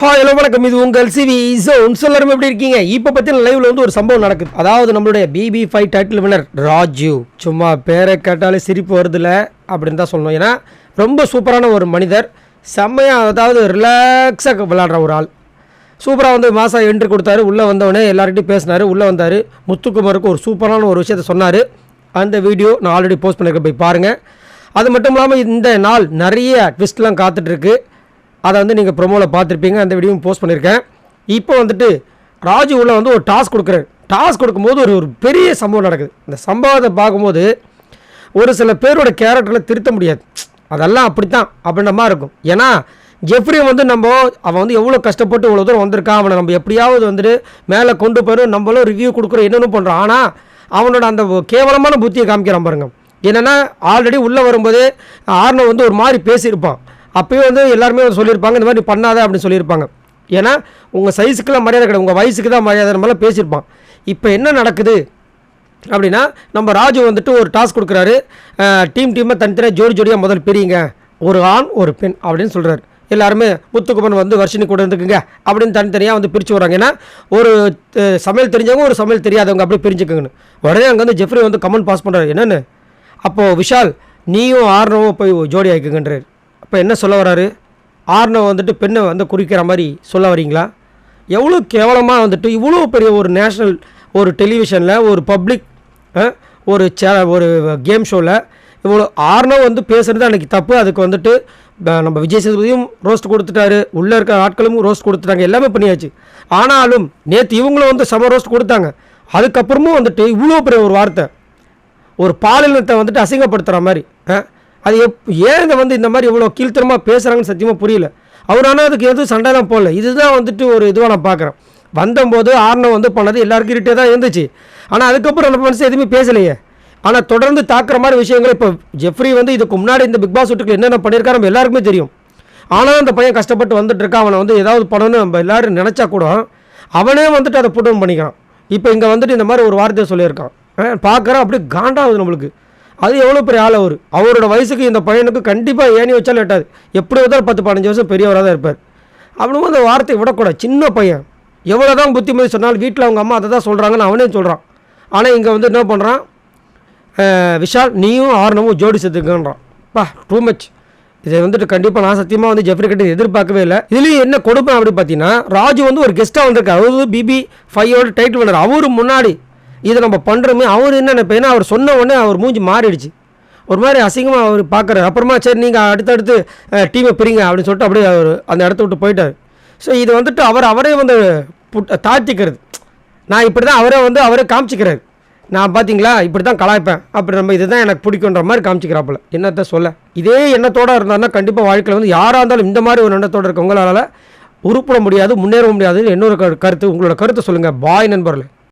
Hello வணக்கம், இது உங்கள் சிவி ஜோன். எல்லாரும் எப்படி இருக்கீங்க? இப்போ பற்றின லைவ்ல வந்து ஒரு சம்பவம் நடக்குது. அதாவது நம்மளுடைய BB5 டைட்டில் வினர் ராஜு, சும்மா பேரை கேட்டாலே சிரிப்பு வருதுல அப்படின்னு தான் சொல்லணும். ஏன்னா ரொம்ப சூப்பரான ஒரு மனிதர், செம்மையாக அதாவது ரிலாக்ஸாக விளாடுற ஒரு ஆள். சூப்பராக வந்து மாதம் என்ட்ரி கொடுத்தாரு. உள்ளே வந்தவொடனே எல்லார்கிட்டையும் பேசினார். உள்ளே வந்தார், முத்துக்குமாருக்கு ஒரு சூப்பரான ஒரு விஷயத்தை சொன்னார். அந்த வீடியோ நான் ஆல்ரெடி போஸ்ட் பண்ணியிருக்கேன், போய் பாருங்கள். அது மட்டும் இல்லாமல் இந்த நாள் நிறைய ட்விஸ்ட்லாம் காத்துட்ருக்கு. அதை வந்து நீங்கள் ப்ரொமோவில் பார்த்துருப்பீங்க, அந்த வீடியோவும் போஸ்ட் பண்ணியிருக்கேன். இப்போ வந்துட்டு ராஜு உள்ள வந்து ஒரு டாஸ்க் கொடுக்குறாரு. டாஸ்க் கொடுக்கும்போது ஒரு பெரிய சம்பவம் நடக்குது. இந்த சம்பவத்தை பார்க்கும்போது ஒரு சில பேரோட கேரக்டரில் திருத்த முடியாது, அதெல்லாம் அப்படித்தான் அப்படின்ற மாதிரி இருக்கும். ஏன்னா ஜெஃப்ரி வந்து அவன் வந்து எவ்வளோ கஷ்டப்பட்டு இவ்வளோ தூரம் வந்திருக்கான். அவனை நம்ம எப்படியாவது வந்துட்டு மேலே கொண்டு போயிடும், நம்மளும் ரிவ்யூ கொடுக்குறோம், என்னென்னு பண்ணுறான். ஆனால் அவனோட அந்த கேவலமான புத்தியை காமிக்கிறான் பாருங்க. என்னென்னா ஆல்ரெடி உள்ளே வரும்போதே ஆர்னோ வந்து ஒரு மாதிரி பேசியிருப்பான். அப்போயும் வந்து எல்லாருமே சொல்லியிருப்பாங்க, இந்த மாதிரி பண்ணாத அப்படின்னு சொல்லியிருப்பாங்க. ஏன்னா உங்கள் சைஸுக்கெல்லாம் மரியாதை கிடையாது, உங்கள் வயசுக்கு தான் மரியாதை நம்மளாம் பேசியிருப்பான். இப்போ என்ன நடக்குது அப்படின்னா, நம்ம ராஜு வந்துட்டு ஒரு டாஸ்க் கொடுக்குறாரு. டீமாக தனித்தனியாக ஜோடியாக முதல் பிரியுங்க, ஒரு ஆண் ஒரு பெண் அப்படின்னு சொல்கிறாரு. எல்லாருமே முத்துக்குமன் வந்து வர்ஷினி கூட இருந்துக்குங்க அப்படின்னு தனித்தனியாக வந்து பிரித்து வராங்க. ஏன்னா ஒரு சமையல் தெரிஞ்சவங்க ஒரு சமையல் தெரியாதவங்க அப்படியே பிரிஞ்சுக்கோங்கன்னு. உடனே அங்கே வந்து ஜெஃப்ரி வந்து கமெண்ட் பாஸ் பண்ணுறாரு. என்னென்னு, அப்போது விஷால் நீயும் ஆர்னவும் போய் ஜோடி ஆகிக்குங்கன்றார். இப்போ என்ன சொல்ல வராரு? ஆர்னோ வந்துட்டு பெண்ணை வந்து குறிக்கிற மாதிரி சொல்ல வரீங்களா? எவ்வளோ கேவலமாக வந்துட்டு இவ்வளோ பெரிய ஒரு நேஷ்னல் ஒரு டெலிவிஷனில் ஒரு பப்ளிக் ஒரு ஒரு கேம் ஷோவில் இவ்வளோ ஆர்னோ வந்து பேசுகிறது அன்றைக்கி தப்பு. அதுக்கு வந்துட்டு நம்ம விஜய் சேதுபதியும் ரோஸ்ட் கொடுத்துட்டாரு, உள்ளே இருக்க ஆட்களும் ரோஸ்ட் கொடுத்துட்டாங்க, எல்லாமே பண்ணியாச்சு. ஆனாலும் நேற்று இவங்களும் வந்து செம ரோஸ்ட் கொடுத்தாங்க. அதுக்கப்புறமும் வந்துட்டு இவ்வளோ பெரிய ஒரு வார்த்தை, ஒரு பாலினத்தை வந்துட்டு அசிங்கப்படுத்துகிற மாதிரி. அது ஏங்க வந்து இந்த மாதிரி இவ்வளோ கீழ்த்தரமாக பேசுகிறாங்கன்னு சத்தியமாக புரியல. அவரானால் அதுக்கு எதுவும் சண்டைலாம் போடல. இதுதான் வந்துட்டு ஒரு இதுவாக நான் பார்க்குறேன். வந்தபோது ஆர்னோ வந்து பண்ணது எல்லாருக்கும் இருட்டே தான் இருந்துச்சு. ஆனால் அதுக்கப்புறம் அந்த மனுஷன் எதுவுமே பேசலையே. ஆனால் தொடர்ந்து தாக்குற மாதிரி விஷயங்கள் இப்போ ஜெஃப்ரி வந்து இதுக்கு முன்னாடி இந்த பிக் பாஸ் வீட்டுக்கு என்னென்ன பண்ணியிருக்காரு நம்ம எல்லாருக்குமே தெரியும். ஆனால் அந்த பையன் கஷ்டப்பட்டு வந்துட்டு இருக்கா, அவனை வந்து ஏதாவது பண்ணணும்னு நம்ம எல்லோரும் நினச்சா கூட அவனே வந்துட்டு அதை புட் பண்ணிக்கிறான். இப்போ இங்கே வந்துட்டு இந்த மாதிரி ஒரு வார்த்தையை சொல்லியிருக்கான். பார்க்குறேன் அப்படியே காண்டாகுது நம்மளுக்கு. அது எவ்வளோ பெரிய ஆள் அவரோட வயசுக்கு இந்த பையனுக்கு கண்டிப்பாக ஏணி வச்சாலும் எட்டாது. எப்படி வந்தாலும் 10-15 வருஷம் பெரியவராக தான் இருப்பார். அவனும் அந்த வார்த்தையை விடக்கூடாது. சின்ன பையன் எவ்வளோ தான் புத்திமதி சொன்னாலும் வீட்டில் அவங்க அம்மா அதை தான் சொல்கிறாங்கன்னு அவனே சொல்கிறான். ஆனால் இங்கே வந்து என்ன பண்ணுறான், விஷால் நீயும் ஆர்னவும் ஜோடி சேர்த்துக்கன்றான். Too much. இதை வந்துட்டு கண்டிப்பாக நான் சத்தியமாக வந்து ஜெஃப்ரி கிட்ட எதிர்பார்க்கவே இல்லை. இதுலேயும் என்ன கொடுப்பேன் அப்படி பார்த்தீங்கன்னா, ராஜு வந்து ஒரு கெஸ்ட்டாக வந்திருக்காரு. அதாவது BB5 டைட்டில் வினர். அவரு முன்னாடி இதை நம்ம பண்ணுறோமே, அவர் என்ன நினைப்பேன்னா, அவர் சொன்ன உடனே அவர் மூஞ்சி மாறிடுச்சு, ஒரு மாதிரி அசிங்கமாக அவர் பார்க்குறாரு. அப்புறமா சரி நீங்கள் அடுத்தடுத்து டீமை பிரிங்க அப்படின்னு சொல்லிட்டு அப்படியே அவர் அந்த இடத்த விட்டு போயிட்டார். ஸோ இது வந்துட்டு அவரே வந்து தாழ்த்திக்கிறது. நான் இப்படி தான் அவரே காமிச்சிக்கிறாரு. நான் பார்த்தீங்களா இப்படி தான் கலாய்ப்பேன், அப்படி நம்ம இதுதான் எனக்கு பிடிக்குன்ற மாதிரி காமிச்சிக்கிறாப்புல. என்னத்தை சொல்ல, இதே எண்ணத்தோடு இருந்தாருன்னா கண்டிப்பாக வாழ்க்கையில் வந்து யாராக இருந்தாலும் இந்த மாதிரி ஒரு எண்ணத்தோடு இருக்க உங்களால் உருப்பட முடியாது, முன்னேற முடியாது. இன்னொரு கருத்து, உங்களோட கருத்தை சொல்லுங்கள். பாய் நண்பர்களே.